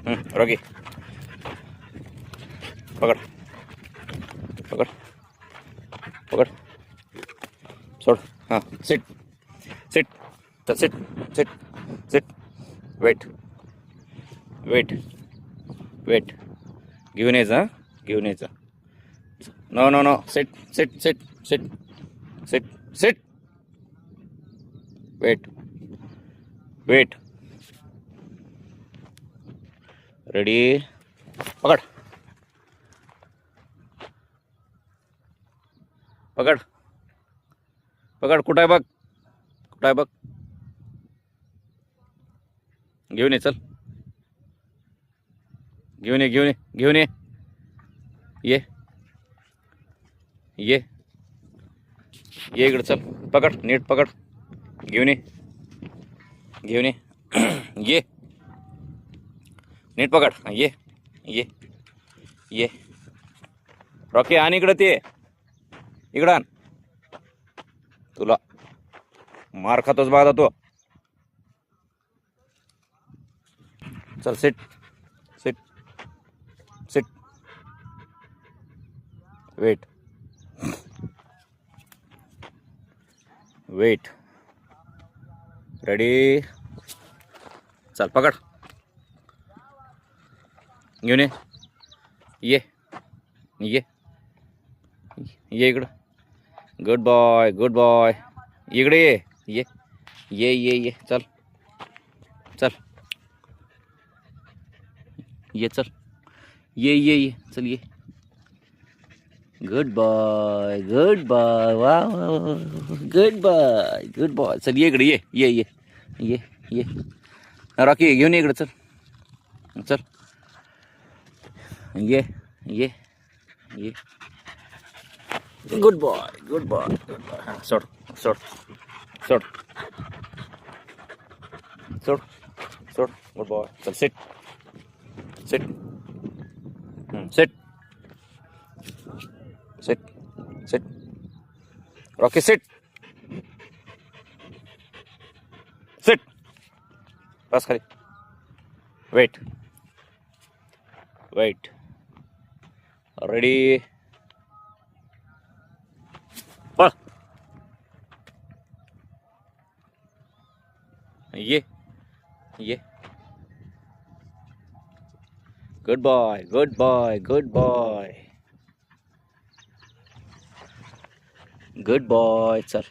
Rocky पकड़ पकड़ पकड़ सोड. हां सिट सिट तर sit sit sit wait wait wait घेऊन यायचं. हां घेऊन यायचं. No no no sit sit sit sit sit sit wait wait ready पकड पकड पकड. कुठं आहे बघ कुठं आहे बघ. घेऊन ये चल. घेऊन ये घेऊन ये घेऊन ये ये ये ये इकडं चल. पकड नीट पकड. घेऊन ये घेऊन ये ये नीट पकड. ये ये ये रॉकी आण इकडं. ते इकडं आण. तुला मार खातोच बघा तो. चल sit sit sit wait wait ready चल पकड. घेऊन ये ये ये इकडं. Good boy good boy. इकडे ये ये ये ये चल चल ये चल ये ये ये चल ये. Good boy good boy. वा गुड बॉय गुड बॉय. चल ये इकडे ये ये ये ये ये रॉकी घेऊन ये इकडे. चल चल ये ये ये good boy good boy good boy. हां सोड सोड सोड सोड सोड. Good boy. चल sit sit sit sit sit Rocky sit sit. बस खाली. वेट वेट रेडी बस. ये ये good boy good boy good boy good boy. चल